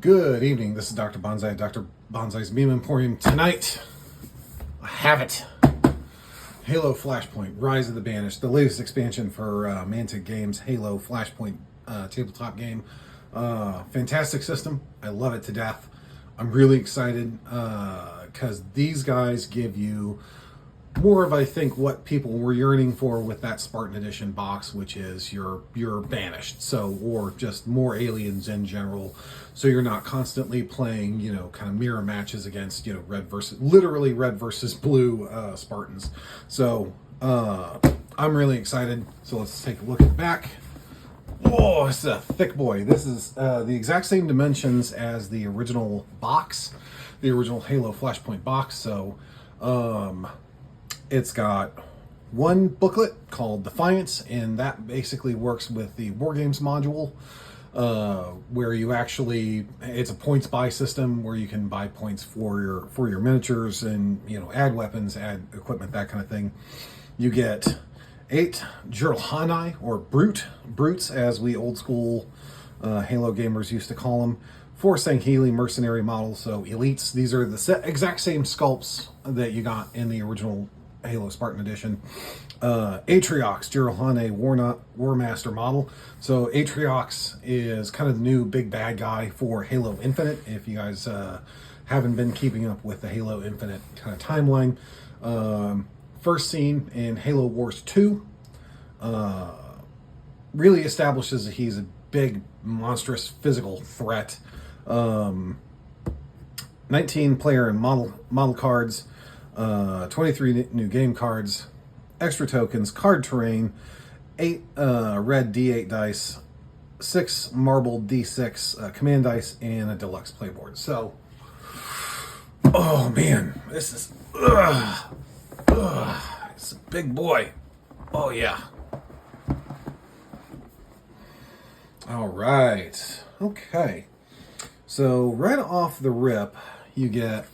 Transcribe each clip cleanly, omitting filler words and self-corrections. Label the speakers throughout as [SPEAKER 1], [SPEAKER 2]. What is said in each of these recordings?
[SPEAKER 1] Good evening. This is Dr. Bonsai at Dr. Bonsai's Meme Emporium. Tonight, I have it. Halo Flashpoint, Rise of the Banished, the latest expansion for Mantic Games Halo Flashpoint tabletop game. Fantastic system. I love it to death. I'm really excited because these guys give you more of, I think, what people were yearning for with that Spartan Edition box, which is your Banished, so, or just more aliens in general, so you're not constantly playing, kind of mirror matches against, literally red versus blue Spartans. So I'm really excited. So let's take a look at the back. Oh, it's a thick boy. This is the exact same dimensions as the original box, the original Halo Flashpoint box. So it's got one booklet called Defiance, and that basically works with the War Games module, where you actually, it's a points buy system where you can buy points for your miniatures and add weapons, add equipment, that kind of thing. You get 8 Jurlhanai, or brutes as we old school Halo gamers used to call them. 4 Sangheli mercenary models, so elites. These are the exact same sculpts that you got in the original Halo Spartan Edition. Atriox Jurlhanai War Master model. So Atriox is kind of the new big bad guy for Halo Infinite, if you guys haven't been keeping up with the Halo Infinite kind of timeline. First seen in Halo Wars 2. Really establishes that he's a big, monstrous physical threat. 19 player and model cards, 23 new game cards, extra tokens, card terrain, 8 red D8 dice, 6 marble D6 command dice, and a deluxe playboard. So, oh man, this is it's a big boy. Oh yeah. All right. Okay. So right off the rip, you get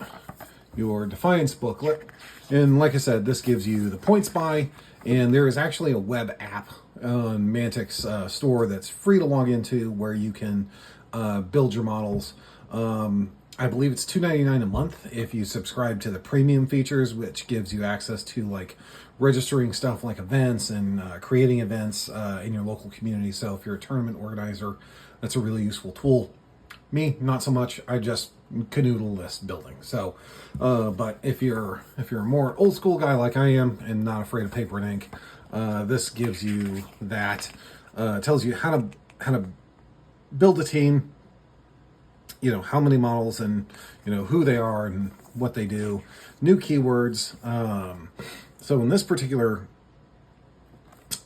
[SPEAKER 1] your Defiance booklet. And like I said, this gives you the points buy, and there is actually a web app on Mantic's store that's free to log into where you can build your models. I believe it's $2.99 a month if you subscribe to the premium features, which gives you access to like registering stuff like events and creating events in your local community. So if you're a tournament organizer, that's a really useful tool. Me, not so much. I just canoodle list building. So, but if you're a more old school guy like I am and not afraid of paper and ink, this gives you that. Tells you how to build a team. How many models and who they are and what they do. New keywords. So in this particular,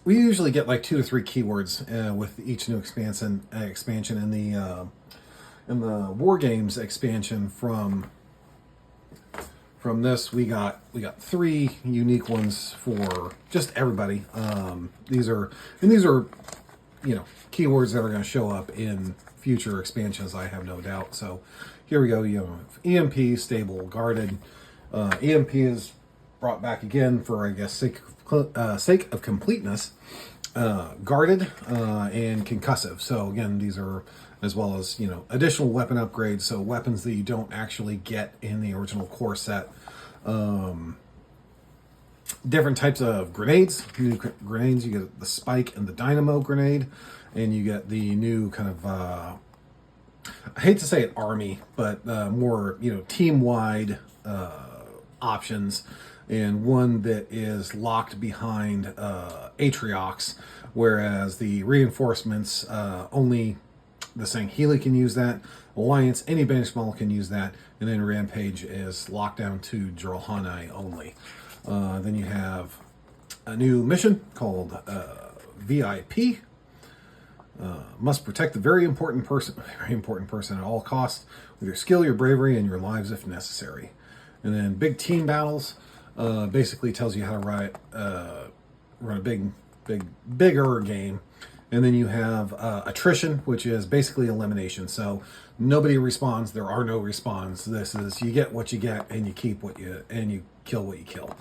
[SPEAKER 1] we usually get like 2 to 3 keywords with each new expansion in the War Games expansion from this. We got 3 unique ones for just everybody. These are keywords that are going to show up in future expansions, I have no doubt. So here we go. EMP, stable, guarded. EMP is brought back again for, I guess, sake of completeness. Guarded and concussive. So again, these are, as well as additional weapon upgrades. So weapons that you don't actually get in the original core set. Different types of grenades. New grenades. You get the spike and the dynamo grenade, and you get the new kind of I hate to say it army, but more team-wide options, and one that is locked behind Atriox, whereas the reinforcements only the Sangheli can use that. Alliance, any Banished model can use that, and then Rampage is locked down to Jurlhanai only. Then you have a new mission called VIP. Must protect the very important person at all costs with your skill, your bravery, and your lives if necessary. And then big team battles basically tells you how to run a bigger game. And then you have attrition, which is basically elimination. So nobody respawns. There are no respawns. This is, you get what you get, and you keep what you kill what you kill.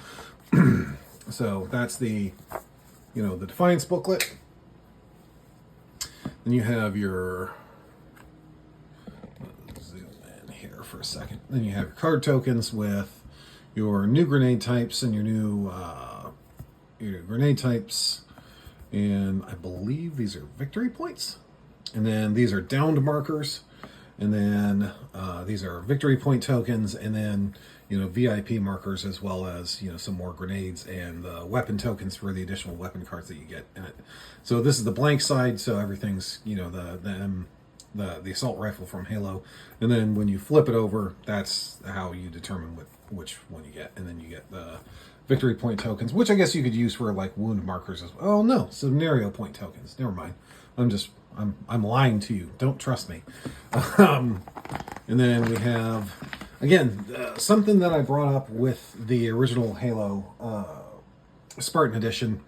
[SPEAKER 1] So that's the the Defiance booklet. Then you have your here for a second. Then you have your card tokens with your new grenade types and your new grenade types. And I believe these are victory points. And then these are downed markers. And then these are victory point tokens. And then, VIP markers, as well as, some more grenades and weapon tokens for the additional weapon cards that you get in it. So this is the blank side. So everything's, the assault rifle from Halo. And then when you flip it over, that's how you determine which one you get. And then you get the victory point tokens, which I guess you could use for like wound markers as well. Oh no, scenario point tokens. Never mind. I'm lying to you. Don't trust me. And then we have, again, something that I brought up with the original Halo Spartan Edition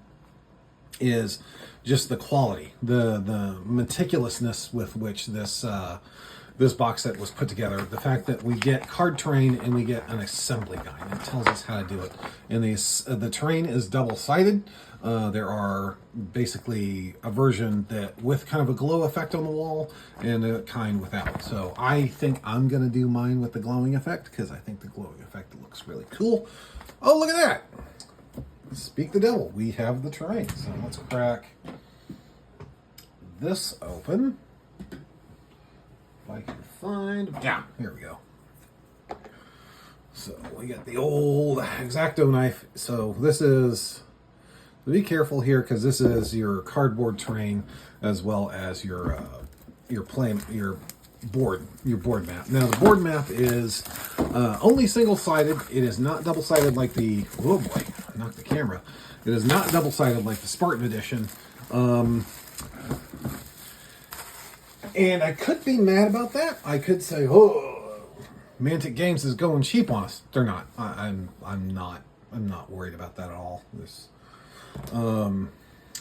[SPEAKER 1] is just the quality, the meticulousness with which this box set was put together. The fact that we get card terrain and we get an assembly guide. It tells us how to do it. And the terrain is double-sided. There are basically a version that with kind of a glow effect on the wall and a kind without. So I think I'm going to do mine with the glowing effect because I think the glowing effect looks really cool. Oh, look at that. Speak the devil. We have the terrain. So let's crack this open. If I can find... Yeah, here we go. So we got the old X-Acto knife. So this is... Be careful here because this is your cardboard terrain as well as your board map. Now the board map is only single-sided. It is not double-sided like the... Oh boy, I knocked the camera. It is not double-sided like the Spartan Edition. And I could be mad about that. I could say, "Oh, Mantic Games is going cheap on us." They're not. I'm not worried about that at all.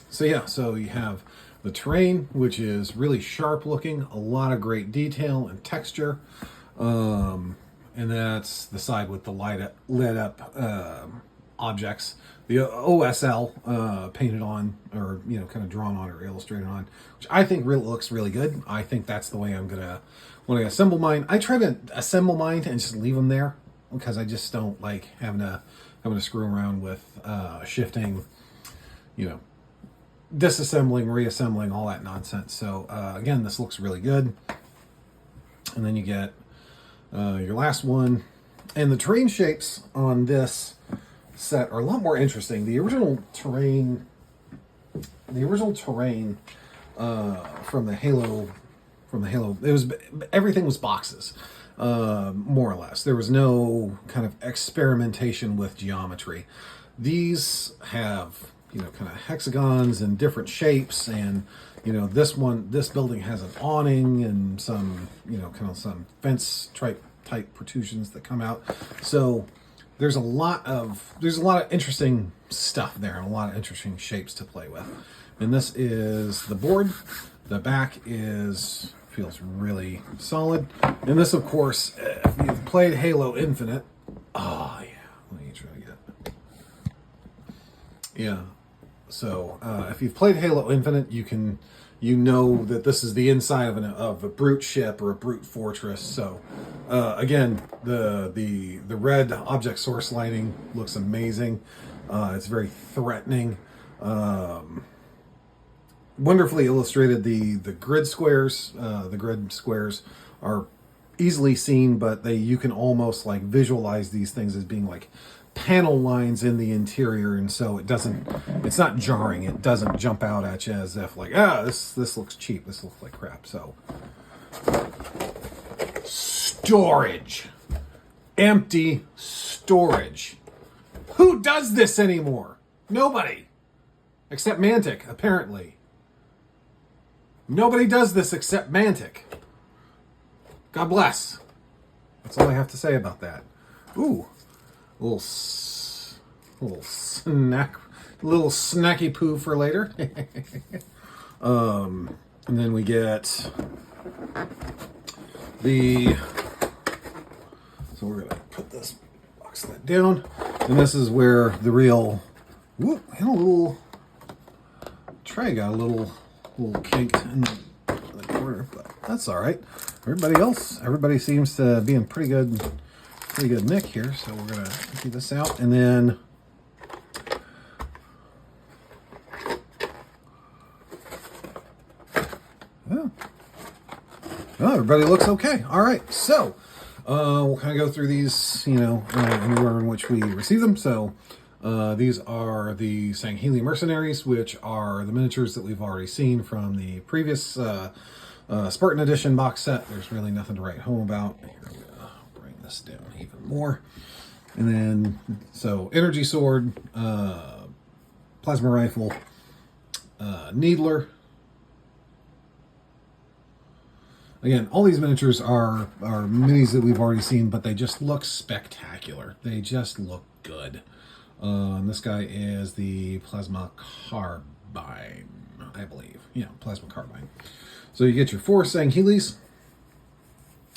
[SPEAKER 1] So you have the terrain, which is really sharp looking, a lot of great detail and texture. And that's the side with the lit up objects. The OSL painted on, or kind of drawn on or illustrated on, which I think looks really good. I think that's the way I'm gonna when I assemble mine. I try to assemble mine and just leave them there because I just don't like having to screw around with shifting, disassembling, reassembling, all that nonsense. So again, this looks really good. And then you get your last one, and the terrain shapes on this set are a lot more interesting. The original terrain from the Halo, it was everything was boxes, more or less. There was no kind of experimentation with geometry. These have kind of hexagons and different shapes, and this building has an awning and some kind of some fence type protrusions that come out. So there's a lot of interesting stuff there and a lot of interesting shapes to play with. And this is the board. The back feels really solid. And this, of course, if you've played Halo Infinite, oh yeah, let me try to get it. Yeah. So if you've played Halo Infinite, you know that this is the inside of a brute ship or a brute fortress. So again, the red object source lighting looks amazing. It's very threatening. Wonderfully illustrated. The grid squares. The grid squares are easily seen, but you can almost like visualize these things as being like panel lines in the interior, and so it's not jarring. It doesn't jump out at you as if like, this looks cheap, this looks like crap. So storage, empty storage. Who does this anymore? Nobody, except Mantic, apparently. Nobody does this except Mantic. God bless. That's all I have to say about that. Ooh. Little snacky poo for later. And then we get so we're gonna put this box that down, and this is where the real and a little tray got a little kinked in the corner, but that's all right. Everybody seems to be in pretty good nick here. So we're gonna empty this out, and then everybody looks okay. All right, so we'll kind of go through these, in the order in which we receive them. So these are the Sangheili Mercenaries, which are the miniatures that we've already seen from the previous Spartan Edition box set. There's really nothing to write home about. Here, I'm gonna bring this down even more. And then, so Energy Sword, Plasma Rifle, Needler. Again, all these miniatures are minis that we've already seen, but they just look spectacular. They just look good. This guy is the Plasma Carbine, I believe. Yeah, Plasma Carbine. So you get your 4 Sangheilis,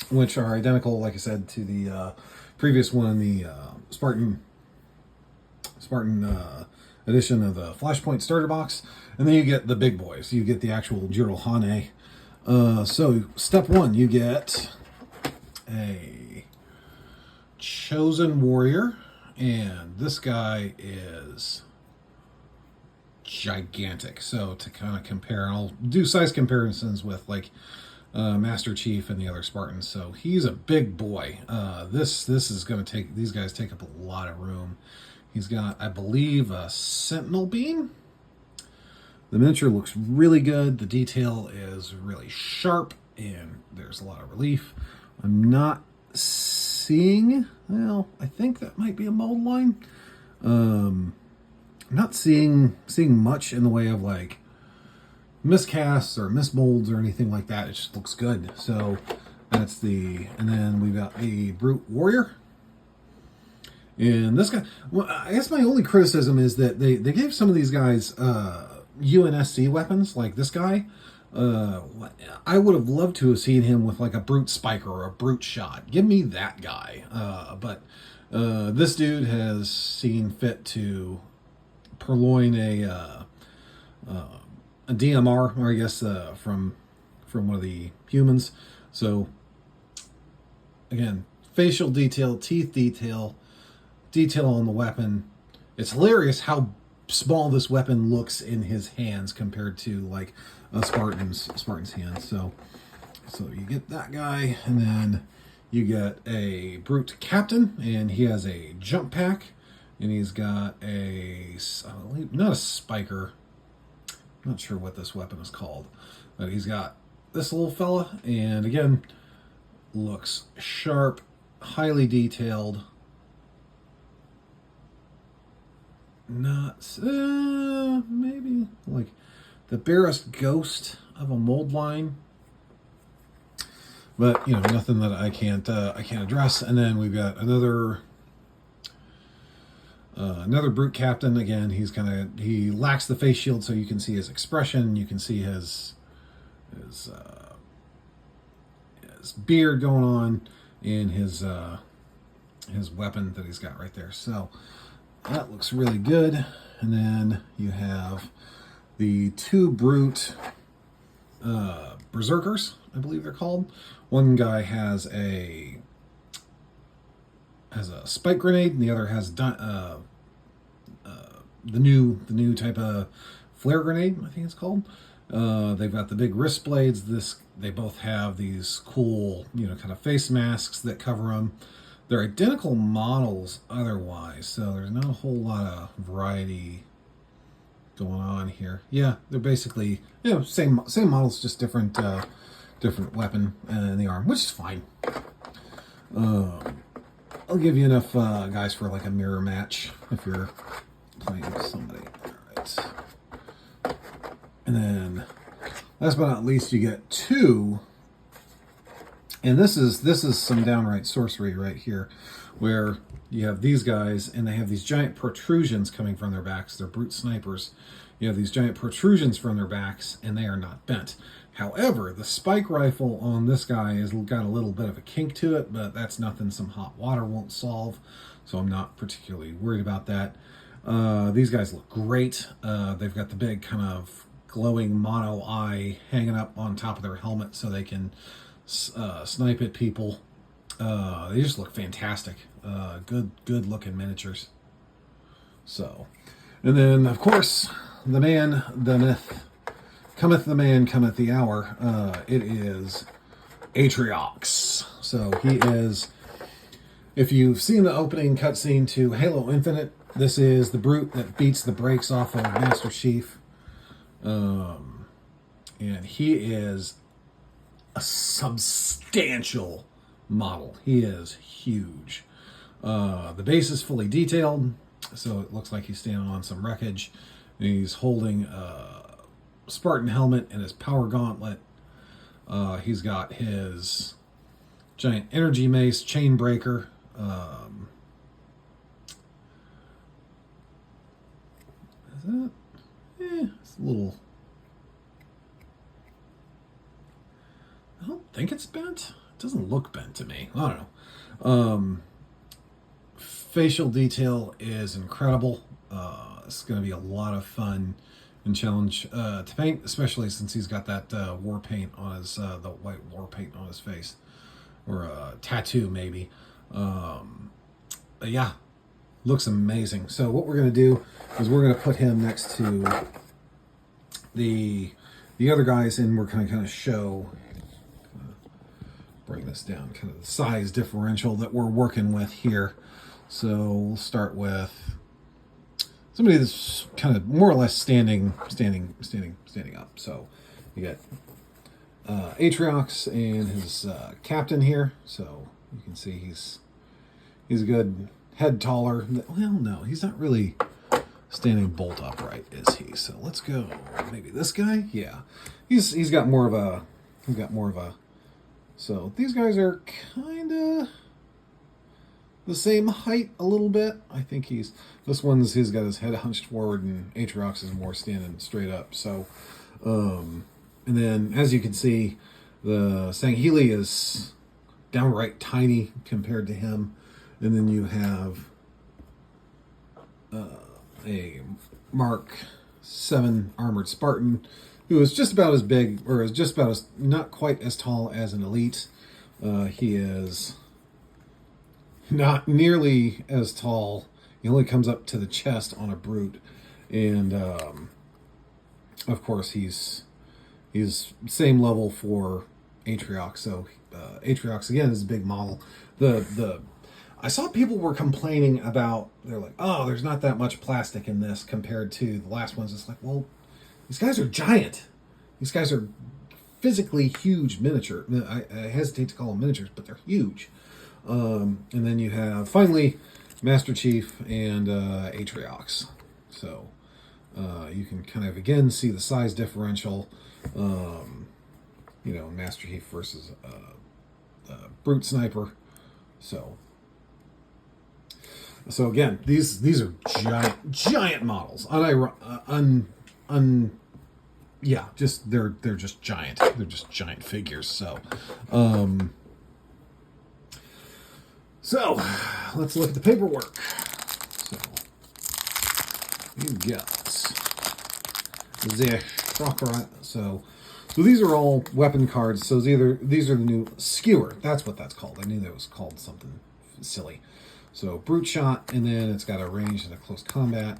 [SPEAKER 1] which are identical, like I said, to the previous one, the Spartan edition of the Flashpoint starter box. And then you get the big boys. You get the actual Jirohane. So step 1, you get a Chosen Warrior, and this guy is gigantic. So to kind of compare, I'll do size comparisons with like Master Chief and the other Spartans. So he's a big boy. This is going to take, these guys take up a lot of room. He's got, I believe, a Sentinel Beam. The miniature looks really good. The detail is really sharp, and there's a lot of relief. I'm not seeing, well, I think that might be a mold line. I'm not seeing much in the way of like miscasts or mismolds or anything like that. It just looks good. So that's the, and then we've got the Brute Warrior. And this guy, well, I guess my only criticism is that they gave some of these guys UNSC weapons, like this guy. I would have loved to have seen him with like a Brute Spiker or a Brute Shot. Give me that guy. But this dude has seen fit to purloin a DMR, or I guess from one of the humans. So again, facial detail, teeth detail on the weapon. It's hilarious how small this weapon looks in his hands compared to like a Spartan's hands. So you get that guy, and then you get a Brute Captain, and he has a jump pack, and he's got a, not a spiker, I'm not sure what this weapon is called, but he's got this little fella, and again, looks sharp, highly detailed. Not maybe like the barest ghost of a mold line, but nothing that I can't address. And then we've got another Brute Captain. Again, he lacks the face shield, so you can see his expression, you can see his beard going on, and his weapon that he's got right there. So that looks really good. And then you have the 2 Brute Berserkers, I believe they're called. One guy has a spike grenade, and the other has the new type of flare grenade, I think it's called. They've got the big wrist blades. They both have these cool, kind of face masks that cover them. They're identical models otherwise, so there's not a whole lot of variety going on here. Yeah, they're basically same models, just different weapon in the arm, which is fine. I'll give you enough guys for like a mirror match if you're playing with somebody. All right, and then last but not least, you get 2. And this is some downright sorcery right here, where you have these guys, and they have these giant protrusions coming from their backs. They're Brute Snipers. You have these giant protrusions from their backs, and they are not bent. However, the spike rifle on this guy has got a little bit of a kink to it, but that's nothing some hot water won't solve, so I'm not particularly worried about that. These guys look great. They've got the big kind of glowing mono eye hanging up on top of their helmet, so they can snipe at people. They just look fantastic. Good looking miniatures. So, and then of course the man, the myth, cometh the man, cometh the hour. It is Atriox. So he is. If you've seen the opening cutscene to Halo Infinite, this is the brute that beats the brakes off of Master Chief. And he is a substantial model. He is huge. The base is fully detailed, so it looks like he's standing on some wreckage. And he's holding a Spartan helmet and his power gauntlet. He's got his giant energy mace, chain breaker. Is that? It's a little. I don't think it's bent. It doesn't look bent to me. I don't know. Facial detail is incredible. It's going to be a lot of fun and challenge to paint, especially since he's got that war paint on his the white war paint on his face, or a tattoo maybe. Yeah, looks amazing. So what we're going to do is we're going to put him next to the other guys, and we're going to kind of show. Bring this down, kind of the size differential that we're working with here. So we'll start with somebody that's kind of more or less standing up. So you got Atriox and his captain here. So you can see he's a good head taller. Well, no, he's not really standing bolt upright, is he? So let's go. Maybe this guy. Yeah, he's got more of a. So these guys are kind of the same height a little bit. I think he's got his head hunched forward, and Atriox is more standing straight up. So, and then as you can see, the Sangheili is downright tiny compared to him, and then you have a Mark 7 armored Spartan, who is just about as big, or is just about as, not quite as tall as an elite. He is not nearly as tall. He only comes up to the chest on a brute. And, of course, he's same level for Atriox. So, Atriox, again, is a big model. I saw people were complaining about, they're like, oh, there's not that much plastic in this compared to the last ones. It's like, well, these guys are giant. These guys are physically huge miniature. I hesitate to call them miniatures, but they're huge. And then you have, finally, Master Chief and Atriox. So you can kind of, again, see the size differential. Master Chief versus Brute Sniper. So again, these are giant models. They're just giant. They're just giant figures. So let's look at the paperwork. So you got the Chakra. So these are all weapon cards. So these are the new skewer. That's what that's called. I knew that was called something silly. So brute shot, and then it's got a range and a close combat.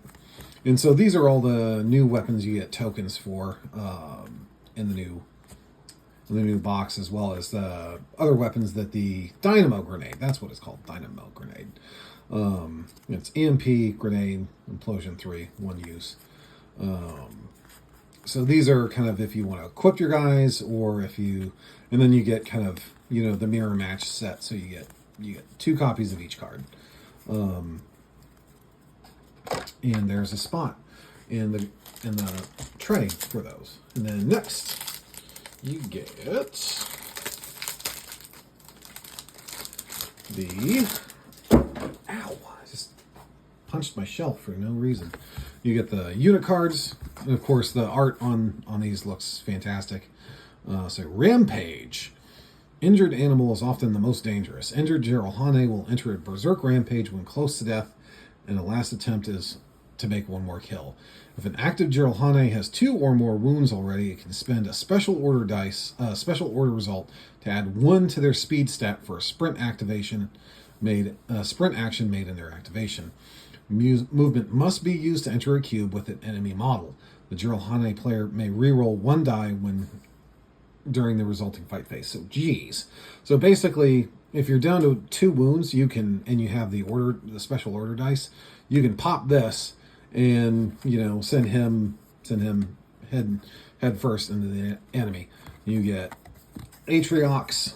[SPEAKER 1] And so these are all the new weapons you get tokens for in the new box, as well as the other weapons that the Dynamo Grenade, that's what it's called, Dynamo Grenade. It's EMP Grenade, Implosion 3, one use. So these are kind of if you want to equip your guys, or and then you get kind of, the mirror match set, so you get 2 copies of each card. And there's a spot in the tray for those. And then next, you get the... Ow! I just punched my shelf for no reason. You get the unit cards, and of course the art on these looks fantastic. So Rampage. Injured animal is often the most dangerous. Injured Jerohane will enter a berserk rampage when close to death, and the last attempt is to make one more kill. If an active Jiralhane has 2 or more wounds already, it can spend a special order result to add 1 to their speed stat for a sprint action made in their activation. Movement must be used to enter a cube with an enemy model. The Jiralhane player may reroll 1 die during the resulting fight phase. So, geez. So basically, if you're down to 2 wounds, you can, and you have the special order dice, you can pop this and send him head first into the enemy. You get Atriox,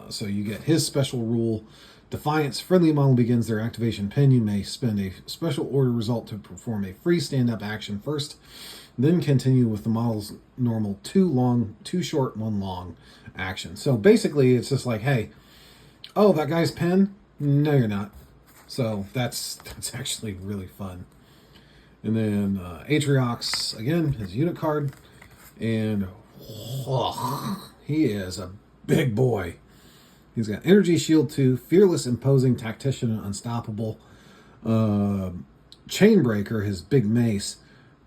[SPEAKER 1] so you get his special rule. Defiance, friendly model begins their activation pin. You may spend a special order result to perform a free stand-up action first, then continue with the model's normal 2 short, 1 long action. So basically, it's just like, hey, oh, that guy's pinned? No, you're not. So that's actually really fun. And then Atriox, again, his unit card. And he is a big boy. He's got Energy Shield 2, Fearless, Imposing, Tactician, and Unstoppable. Chainbreaker, his big mace,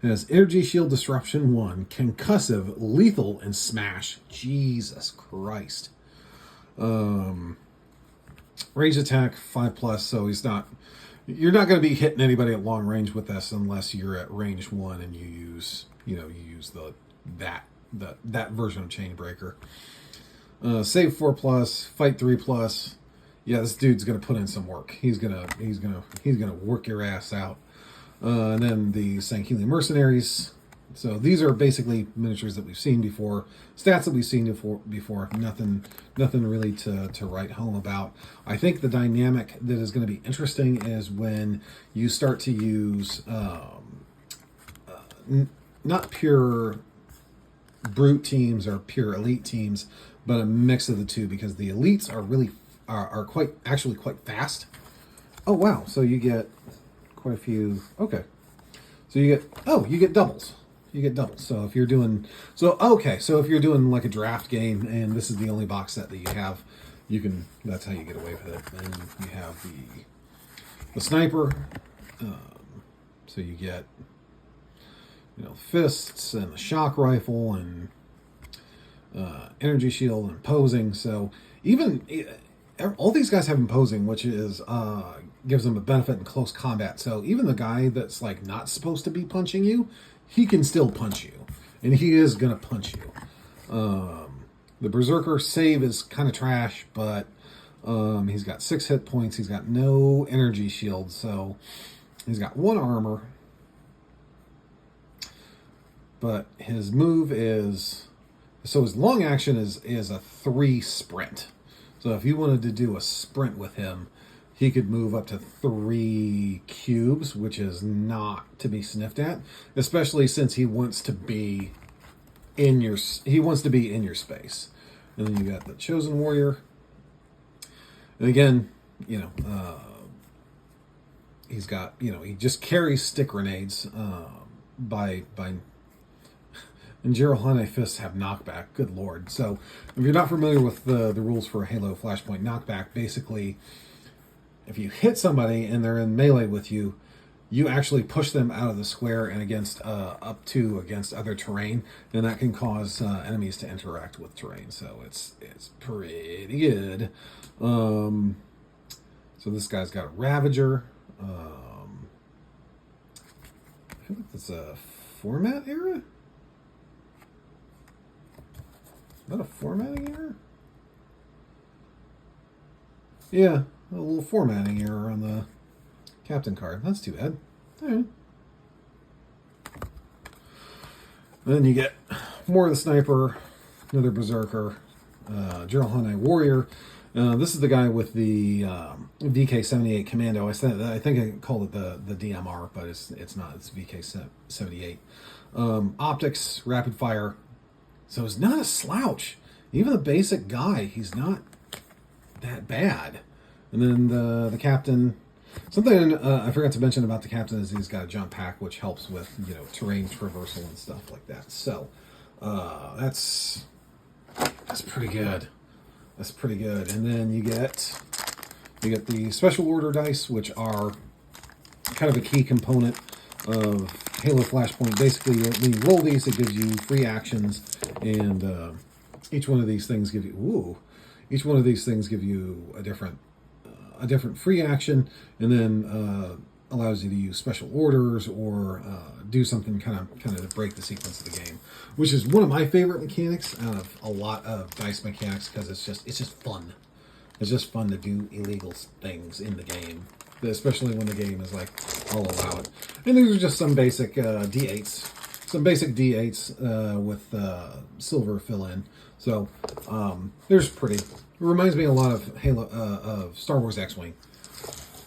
[SPEAKER 1] has Energy Shield Disruption 1, Concussive, Lethal, and Smash. Jesus Christ. Range attack 5+, so you're not going to be hitting anybody at long range with this unless you're at range 1 and you use that version of Chainbreaker. Save 4+, fight 3+. Yeah, this dude's gonna put in some work. He's gonna work your ass out. And then the Sankhili Mercenaries. So these are basically miniatures that we've seen before, stats that we've seen before. Nothing really to write home about. I think the dynamic that is going to be interesting is when you start to use not pure brute teams or pure elite teams, but a mix of the two, because the elites are quite fast. Oh wow! So you get quite a few. Okay, so you get doubles. You get doubles. So if you're doing if you're doing like a draft game and this is the only box set that you have, that's how you get away with it. And you have the sniper. So you get fists and the shock rifle and energy shield and imposing. So even all these guys have imposing, which is gives them a benefit in close combat. So even the guy that's like not supposed to be punching you, he can still punch you, and he is gonna punch you. The Berserker save is kind of trash, but he's got 6 hit points. He's got no energy shield, so he's got 1 armor. But his move his long action is a 3 sprint. So if you wanted to do a sprint with him, he could move up to 3 cubes, which is not to be sniffed at, especially since he wants to be in your space. And then you got the Chosen Warrior. And again, he's got, he just carries stick grenades and Jiralhane fists have knockback. Good lord. So if you're not familiar with the rules for Halo Flashpoint knockback, basically if you hit somebody and they're in melee with you, you actually push them out of the square and against other terrain, and that can cause enemies to interact with terrain. So it's pretty good. So this guy's got a Ravager. I feel like that's a format error. Is that a formatting error? Yeah, a little formatting error on the captain card. That's too bad. All right. Then you get more of the sniper, another berserker, Jiralhane warrior. This is the guy with the VK-78 commando. I think I called it the DMR, but it's not. It's VK-78. Optics, rapid fire. So it's not a slouch. Even the basic guy, he's not that bad. And then the captain. Something I forgot to mention about the captain is he's got a jump pack, which helps with terrain traversal and stuff like that. So that's pretty good. That's pretty good. And then you get the special order dice, which are kind of a key component of Halo Flashpoint. Basically, when you roll these, it gives you free actions, and each one of these things give you each one of these things give you a different free action, and then allows you to use special orders or do something kind of to break the sequence of the game, which is one of my favorite mechanics out of a lot of dice mechanics, because it's just fun. It's just fun to do illegal things in the game, especially when the game is like, I'll allow it. And these are just some basic D8s, with silver fill in. So there's pretty. It reminds me a lot of of Star Wars X-Wing.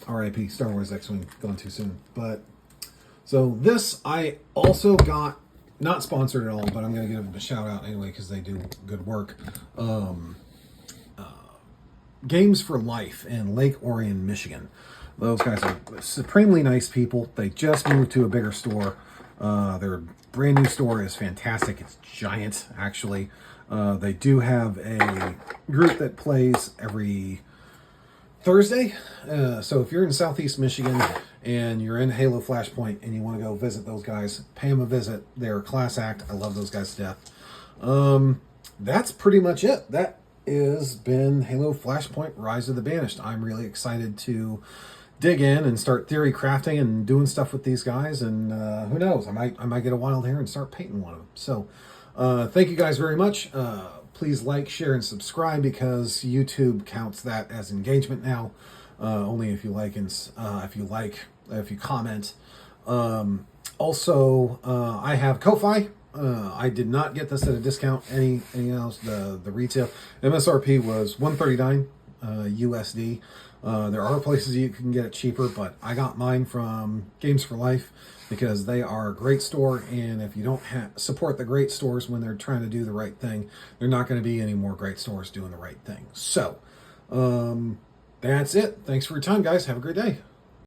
[SPEAKER 1] R.I.P. Star Wars X-Wing, gone too soon. But so this I also got, not sponsored at all, but I'm going to give them a shout out anyway because they do good work. Games for Life in Lake Orion, Michigan. Those guys are supremely nice people. They just moved to a bigger store. Their brand new store is fantastic. It's giant, actually. They do have a group that plays every Thursday. So if you're in Southeast Michigan and you're in Halo Flashpoint and you want to go visit those guys, pay them a visit. They're a class act. I love those guys to death. That's pretty much it. That has been Halo Flashpoint Rise of the Banished. I'm really excited to dig in and start theory crafting and doing stuff with these guys, and who knows, I might get a wild hair and start painting one of them. So thank you guys very much. Please like, share, and subscribe, because YouTube counts that as engagement now. Only if you like and if you comment. Also, I have Ko-Fi. I did not get this at a discount. Anything else? The retail MSRP was $139 USD. There are places you can get it cheaper, but I got mine from Games for Life because they are a great store, and if you don't support the great stores when they're trying to do the right thing, they're not going to be any more great stores doing the right thing. So that's it. Thanks for your time, guys. Have a great day.